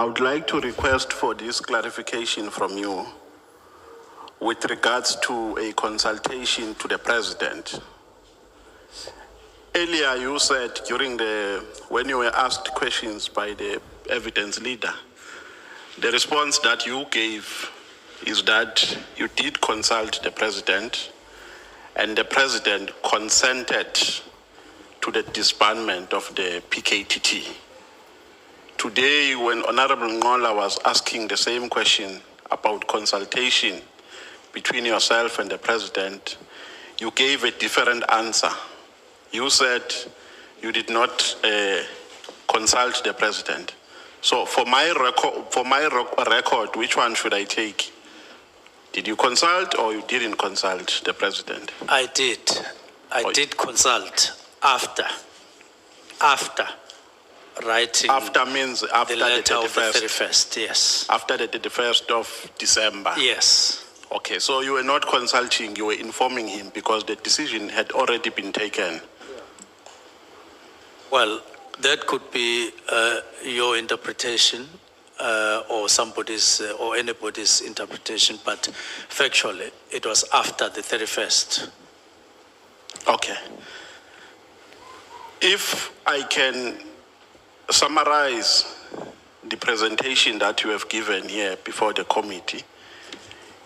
I would like to request for this clarification from you with regards to a consultation to the president. Earlier you said when you were asked questions by the evidence leader, the response that you gave is that you did consult the president and the president consented to the disbandment of the PKTT. Today, when Honorable Ngola was asking the same question about consultation between yourself and the president, you gave a different answer. You said you did not consult the president. So for my record, which one should I take? Did you consult or you didn't consult the president? I did. I did consult after writing. After means after the letter the 31st. Of the 31st, yes. After the 31st of December. Yes. Okay, so you were not consulting, you were informing him because the decision had already been taken. Well, that could be your interpretation or somebody's or anybody's interpretation, but factually, it was after the 31st. Okay. If I can summarize the presentation that you have given here before the committee,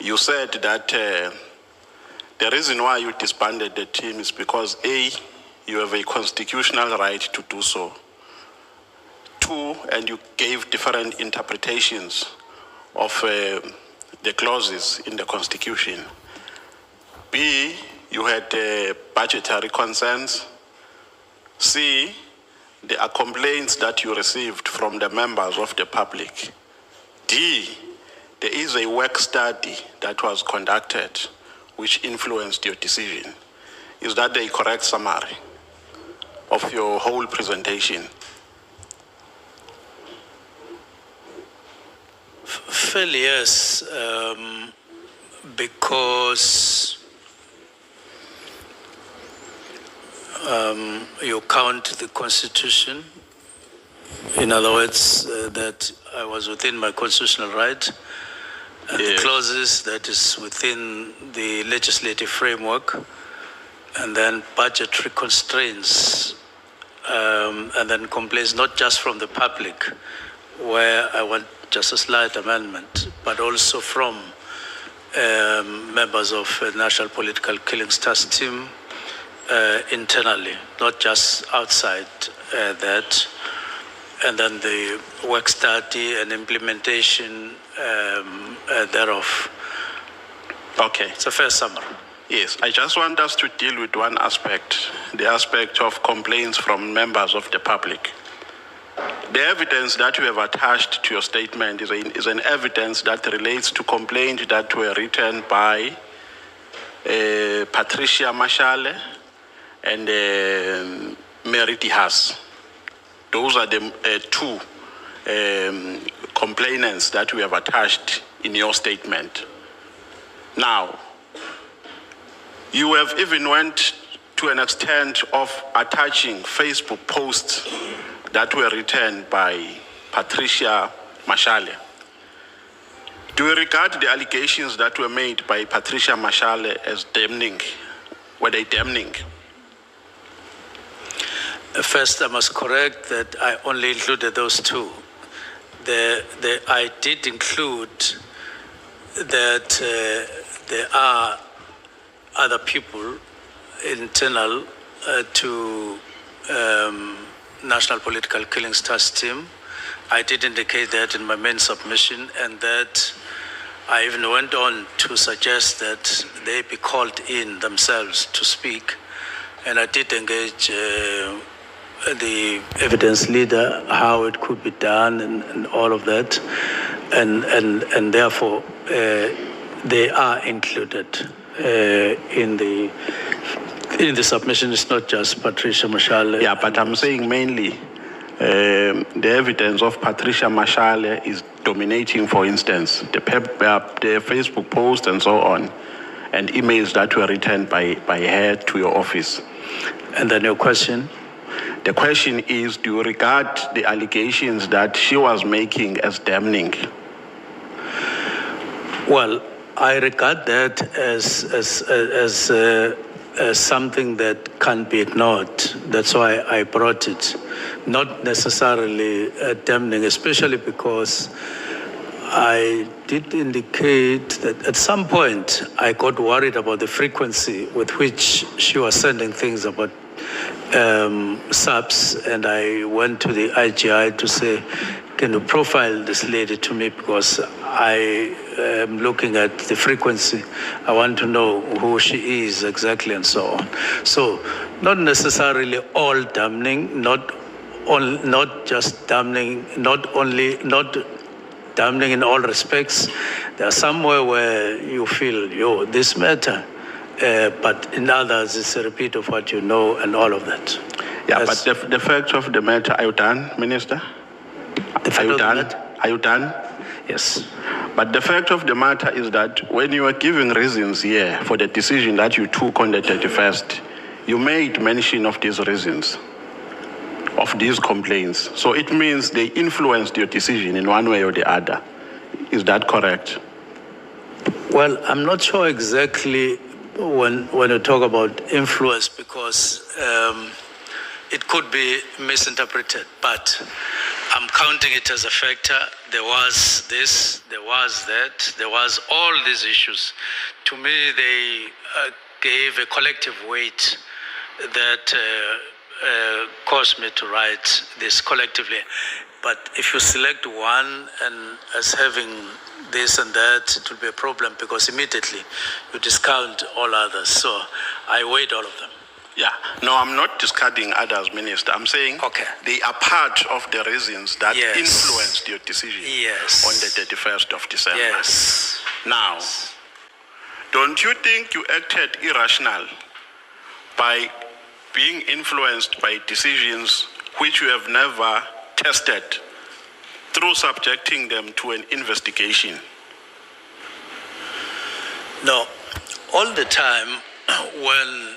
you said that the reason why you disbanded the team is because A, you have a constitutional right to do so. 2, and you gave different interpretations of the clauses in the Constitution. B, you had budgetary concerns. C, there are complaints that you received from the members of the public. D, there is a work study that was conducted which influenced your decision. Is that the correct summary of your whole presentation? Fairly, yes, because you count the Constitution. In other words, that I was within my constitutional right, and the clauses that is within the legislative framework, and then budgetary constraints, and then complaints not just from the public, where I want just a slight amendment, but also from members of the National Political Killings Task Team internally, not just outside that. And then the work study and implementation thereof. Okay. It's a fair summary. Yes, I just want us to deal with one aspect, the aspect of complaints from members of the public. The evidence that you have attached to your statement is an evidence that relates to complaints that were written by Patricia Mashale and Mary Dihas. Those are the two complainants that we have attached in your statement. Now, you have even went to an extent of attaching Facebook posts that were written by Patricia Mashale. Do you regard the allegations that were made by Patricia Mashale as damning? Were they damning? First, I must correct that I only included those two. I did include that there are other people internal to National Political Killings Task Team. I did indicate that in my main submission, and that I even went on to suggest that they be called in themselves to speak. And I did engage the evidence leader, how it could be done and all of that. And therefore, they are included in the submission. It's not just Patricia Mashale. Yeah, but I'm saying mainly the evidence of Patricia Mashale is dominating, for instance, the Facebook post and so on, and emails that were written by her to your office. And then your question? The question is, do you regard the allegations that she was making as damning? Well, I regard that as something that can't be ignored. That's why I brought it. Not necessarily damning, especially because I did indicate that at some point I got worried about the frequency with which she was sending things about subs, and I went to the IGI to say, can you profile this lady to me, because I am looking at the frequency. I want to know who she is exactly and so on. So not necessarily all damning, not just damning, not damning in all respects. There are somewhere where you feel, this matter, but in others it's a repeat of what you know and all of that. Yeah, but the fact of the matter, are you done, Minister? Are you done? Are you done? Yes. But the fact of the matter is that when you were giving reasons here for the decision that you took on the 31st, you made mention of these reasons, of these complaints. So it means they influenced your decision in one way or the other. Is that correct? Well, I'm not sure exactly when you talk about influence, because it could be misinterpreted, but I'm counting it as a factor. There was this, there was that, there was all these issues. To me, they gave a collective weight that caused me to write this collectively. But if you select one and as having this and that, it will be a problem, because immediately you discount all others. So I weighed all of them. Yeah, no, I'm not discarding others, Minister. I'm saying they are part of the reasons that influenced your decision on the 31st of December. Yes. Now, don't you think you acted irrational by being influenced by decisions which you have never tested through subjecting them to an investigation? No, all the time when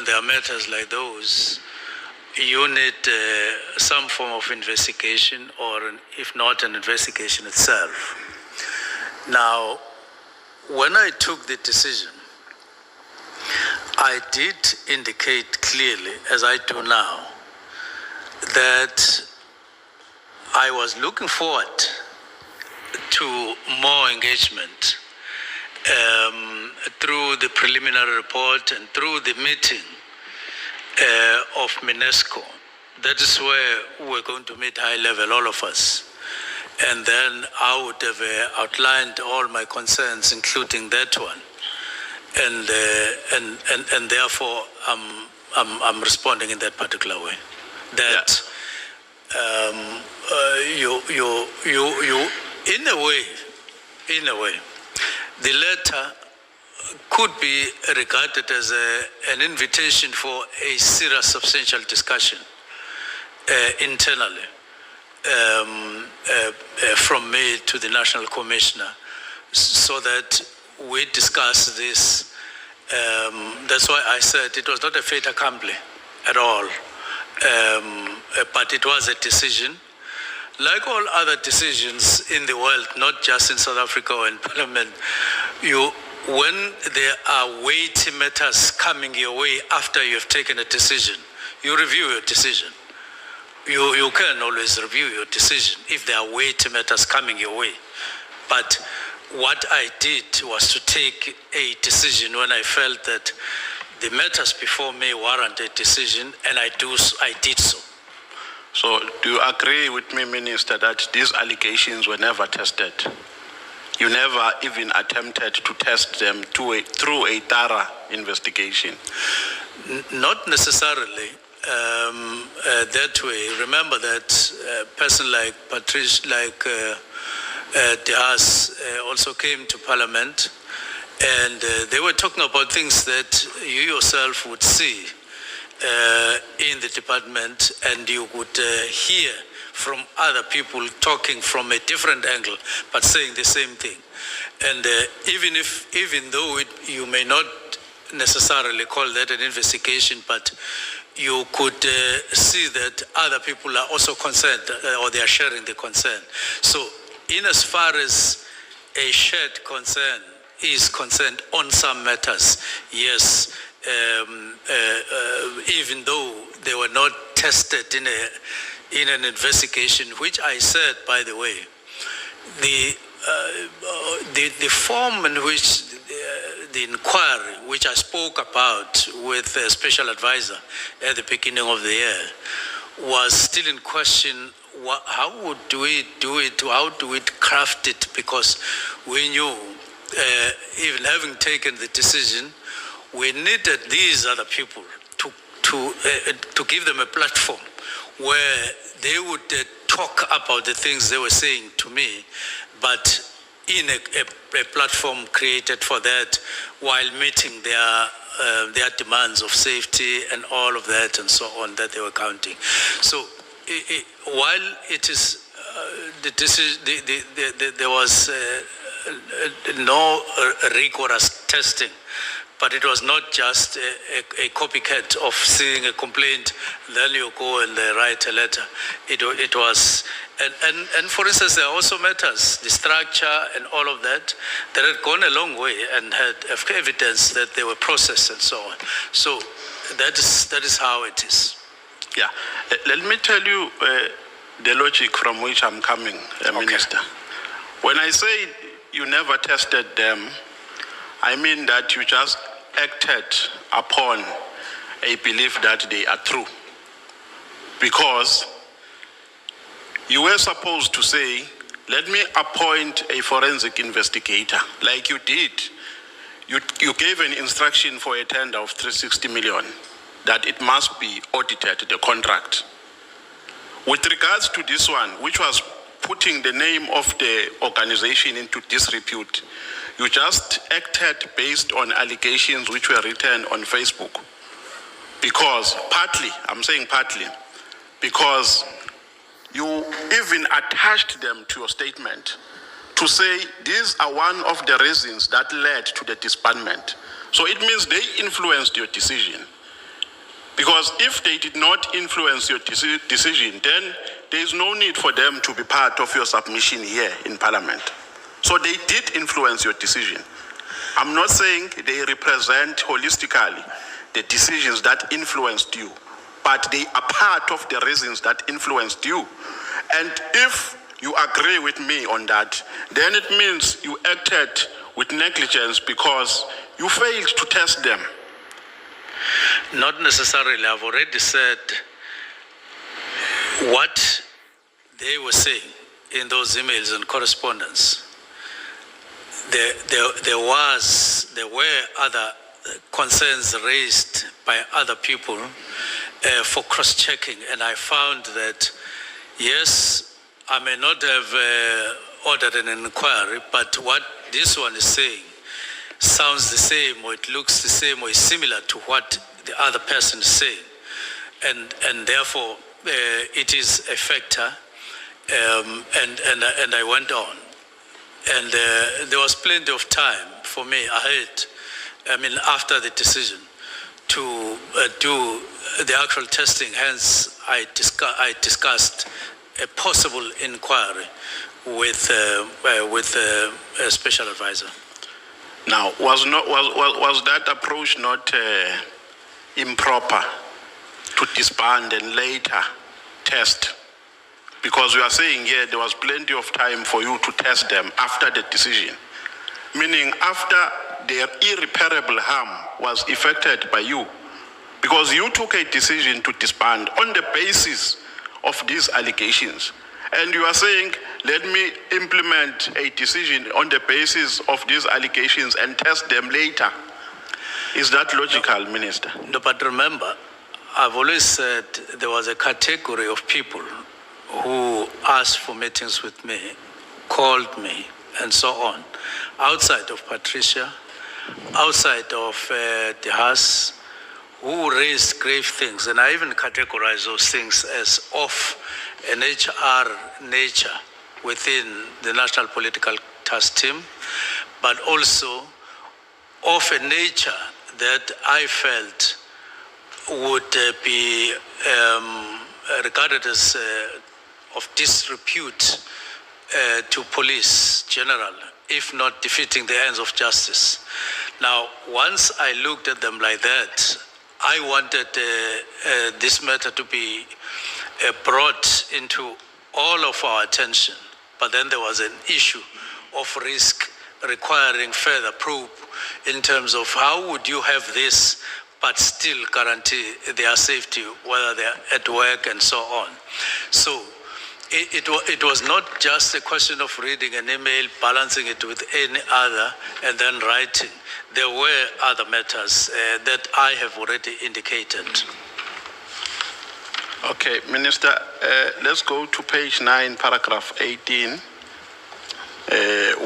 there are matters like those, you need some form of investigation, or if not an investigation itself. Now, when I took the decision, I did indicate clearly, as I do now, that I was looking forward to more engagement through the preliminary report and through the meeting of UNESCO. That is where we're going to meet high level, all of us. And then I would have outlined all my concerns, including that one. And therefore, I'm responding in that particular way. That you in a way, the letter could be regarded as an invitation for a serious, substantial discussion internally from me to the National Commissioner, so that we discuss this. That's why I said it was not a fait accompli at all, but it was a decision. Like all other decisions in the world, not just in South Africa or in Parliament, when there are weighty matters coming your way after you have taken a decision, you review your decision. You can always review your decision if there are weighty matters coming your way. But what I did was to take a decision when I felt that the matters before me warrant a decision, and I did so. So do you agree with me, Minister, that these allegations were never tested? You never even attempted to test them through a thorough investigation? Not necessarily that way. Remember that a person like Patrice, like De Haas also came to Parliament, and they were talking about things that you yourself would see in the department, and you would hear from other people talking from a different angle, but saying the same thing. And even though you may not necessarily call that an investigation, but you could see that other people are also concerned or they are sharing the concern. So in as far as a shared concern is concerned on some matters, yes, even though they were not tested in an investigation, which I said, by the way, the form in which the inquiry, which I spoke about with a special advisor at the beginning of the year, was still in question. How would we do it? How do we craft it? Because we knew, even having taken the decision, we needed these other people to give them a platform where they would talk about the things they were saying to me, but in a platform created for that, while meeting their demands of safety and all of that and so on that they were counting. So while it is there was no rigorous testing, but it was not just a copycat of seeing a complaint, then you go and write a letter. It was, and for instance, there are also matters, the structure and all of that had gone a long way and had evidence that they were processed and so on. So that is how it is. Yeah, let me tell you the logic from which I'm coming, Minister. When I say you never tested them, I mean that you just acted upon a belief that they are true. Because you were supposed to say, let me appoint a forensic investigator, like you did. You gave an instruction for a tender of 360 million, that it must be audited, the contract. With regards to this one, which was putting the name of the organization into disrepute, you just acted based on allegations which were written on Facebook. Because partly, I'm saying partly, because you even attached them to your statement to say these are one of the reasons that led to the disbandment. So it means they influenced your decision. Because if they did not influence your decision, then there is no need for them to be part of your submission here in Parliament. So they did influence your decision. I'm not saying they represent holistically the decisions that influenced you, but they are part of the reasons that influenced you. And if you agree with me on that, then it means you acted with negligence because you failed to test them. Not necessarily. I've already said what they were saying in those emails and correspondence. There were other concerns raised by other people for cross-checking, and I found that, yes, I may not have ordered an inquiry, but what this one is saying sounds the same, or it looks the same, or is similar to what the other person is saying, and therefore it is a factor. And I went on. And there was plenty of time for me ahead, after the decision, to do the actual testing. Hence, I discussed a possible inquiry with a special advisor. Now, was that approach not improper to disband and later test? Because we are saying here there was plenty of time for you to test them after the decision. Meaning after their irreparable harm was effected by you. Because you took a decision to disband on the basis of these allegations. And you are saying, let me implement a decision on the basis of these allegations and test them later. Is that logical, Minister? No, but remember, I've always said there was a category of people who asked for meetings with me, called me, and so on, outside of Patricia, outside of the House, who raised grave things. And I even categorize those things as of an HR nature within the National Political Task Team, but also of a nature that I felt would be regarded as of disrepute to police general, if not defeating the ends of justice. Now, once I looked at them like that, I wanted this matter to be brought into all of our attention, but then there was an issue of risk requiring further probe in terms of how would you have this but still guarantee their safety, whether they're at work and so on. So it was not just a question of reading an email, balancing it with any other, and then writing. There were other matters that I have already indicated. Okay, Minister, let's go to page 9, paragraph 18,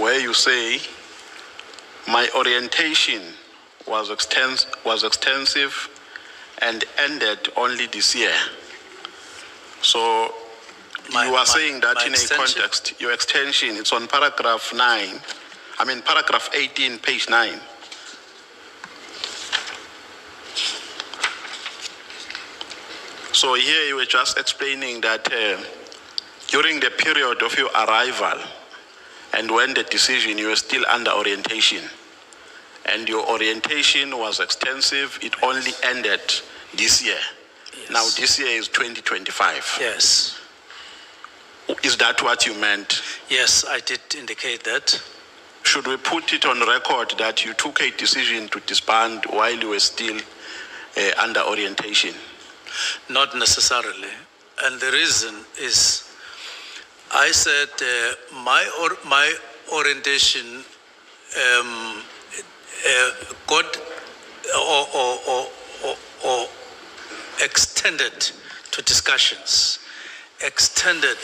where you say, my orientation was extensive and ended only this year. So you are saying that in a context, your extension, it's on paragraph 18, page 9. So here you were just explaining that during the period of your arrival and when the decision, you were still under orientation. And your orientation was extensive, it only ended this year. Yes. Now this year is 2025. Yes. Is that what you meant? Yes, I did indicate that. Should we put it on record that you took a decision to disband while you were still under orientation? Not necessarily. And the reason is, I said my orientation got or extended to discussions, extended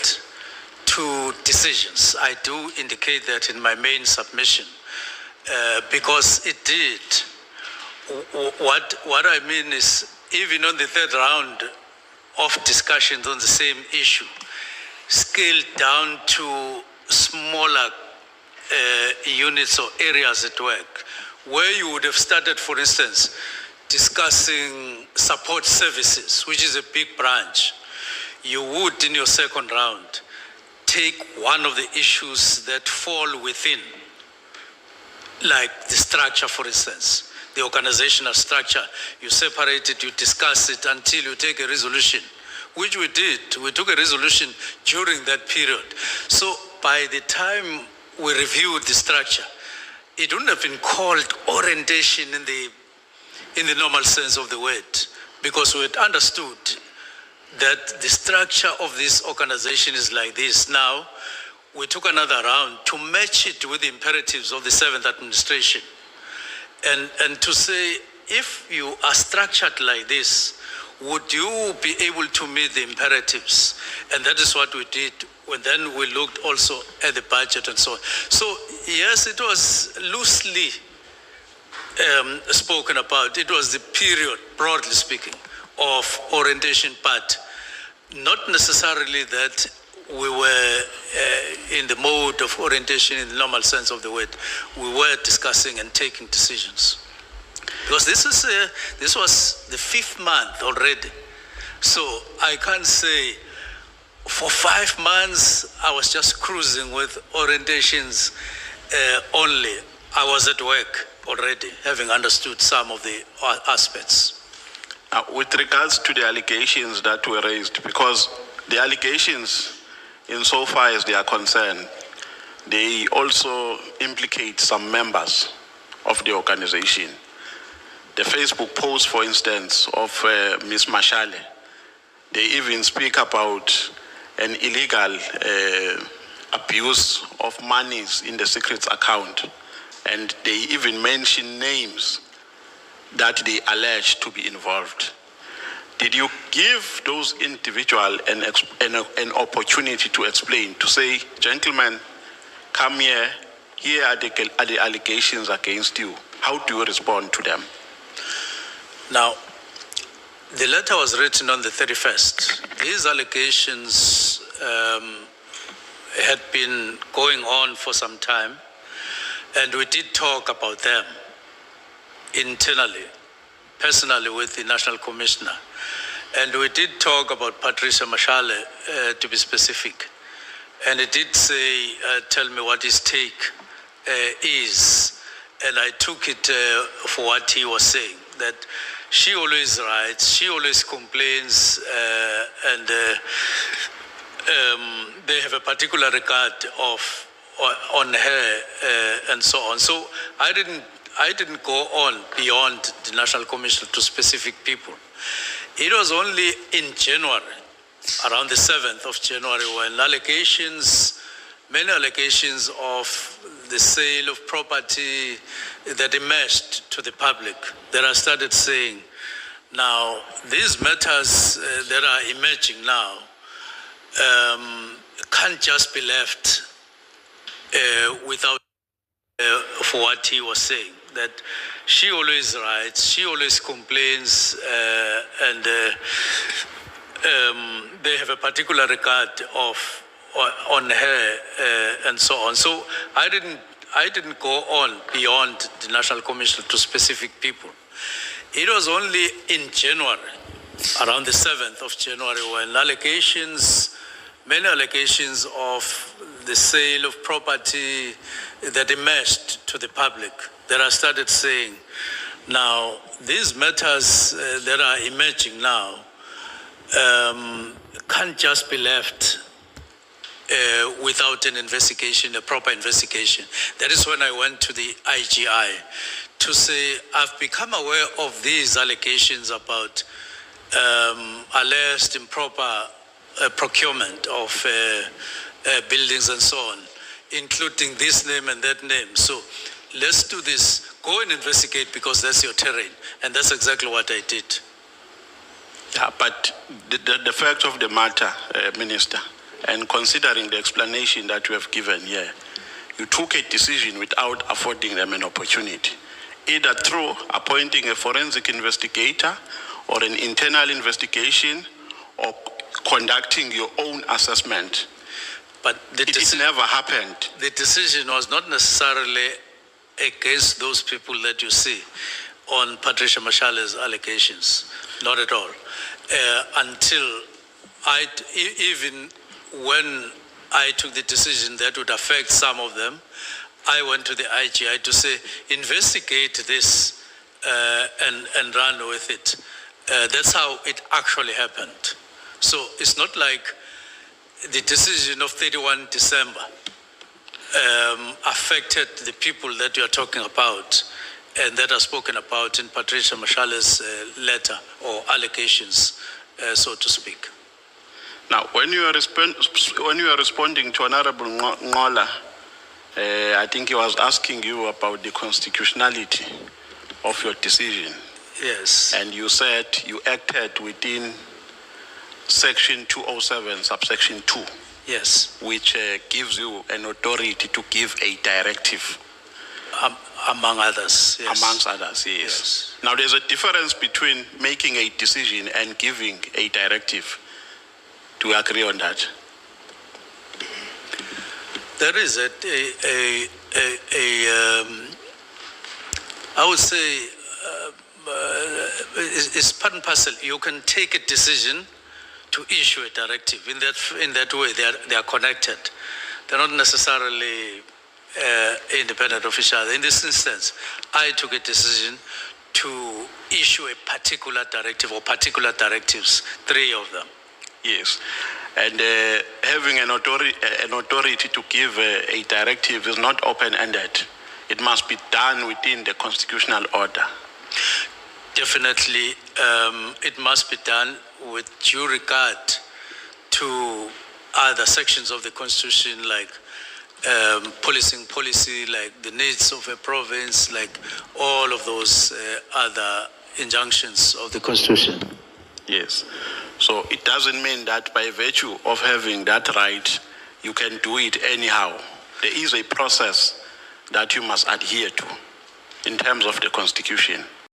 to decisions. I do indicate that in my main submission because it did. What I mean is, even on the third round of discussions on the same issue, scaled down to smaller units or areas at work, where you would have started, for instance, discussing support services, which is a big branch. You would, in your second round, take one of the issues that fall within, like the structure, for instance, the organizational structure. You separate it, you discuss it until you take a resolution, which we did. We took a resolution during that period. So by the time we reviewed the structure, it wouldn't have been called orientation in the normal sense of the word, because we had understood that the structure of this organization is like this. Now, we took another round to match it with the imperatives of the 7th administration. And to say, if you are structured like this, would you be able to meet the imperatives? And that is what we did. And then we looked also at the budget and so on. So yes, it was loosely spoken about. It was the period, broadly speaking, of orientation, but not necessarily that we were in the mode of orientation in the normal sense of the word. We were discussing and taking decisions. Because this was the 5th month already. So I can't say for 5 months I was just cruising with orientations only. I was at work already, having understood some of the aspects. With regards to the allegations that were raised, because the allegations, insofar as they are concerned, they also implicate some members of the organization. The Facebook post, for instance, of Ms. Mashale, they even speak about an illegal abuse of monies in the secrets account. And they even mention names that they allege to be involved. Did you give those individuals an opportunity to explain, to say, gentlemen, come here are the allegations against you. How do you respond to them? Now, the letter was written on the 31st. These allegations had been going on for some time, and we did talk about them internally. personally with the National Commissioner. And we did talk about Patricia Mashale, to be specific. And he did say, tell me what his take is. And I took it for what he was saying, that she always writes, she always complains, and they have a particular regard on her and so on. So I didn't go on beyond the National Commission to specific people. It was only in January, around the 7th of January, when many allegations of the sale of property that emerged to the public, that I started saying, now, these matters that are emerging now can't just be left without, for what he was saying, that she always writes, she always complains, and they have a particular regard on her and so on. So I didn't go on beyond the National Commission to specific people. It was only in January, around the 7th of January, when many allegations of the sale of property that emerged to the public, that I started saying, now, these matters that are emerging now can't just be left without an investigation, a proper investigation. That is when I went to the IGI to say, I've become aware of these allegations about alleged improper procurement of buildings and so on, including this name and that name. So let's do this. Go and investigate, because that's your terrain. And that's exactly what I did. Yeah, but the fact of the matter, Minister, and considering the explanation that you have given here, you took a decision without affording them an opportunity, either through appointing a forensic investigator or an internal investigation or conducting your own assessment. But it never happened. The decision was not necessarily against those people that you see on Patricia Mashale's allegations, not at all. Until even when I took the decision that would affect some of them, I went to the IGI to say, investigate this and run with it. That's how it actually happened. So it's not like the decision of 31 December affected the people that you are talking about and that are spoken about in Patricia Mashale's letter or allegations, so to speak. Now, when you are responding to Honorable Ngola, I think he was asking you about the constitutionality of your decision. Yes. And you said you acted within Section 207, subsection 2. Yes. Which gives you an authority to give a directive. Among others, yes. Amongst others, yes. Now, there's a difference between making a decision and giving a directive. Do you agree on that? There is I would say, it's part and parcel. You can take a decision to issue a directive. In that way, they are connected. They're not necessarily independent of each other. In this instance, I took a decision to issue a particular directive or particular directives, 3 of them. Yes, and having an authority to give a directive is not open-ended. It must be done within the constitutional order. Definitely, it must be done with due regard to other sections of the Constitution, like policing policy, like the needs of a province, like all of those other injunctions of the Constitution. Yes. So it doesn't mean that by virtue of having that right, you can do it anyhow. There is a process that you must adhere to in terms of the Constitution.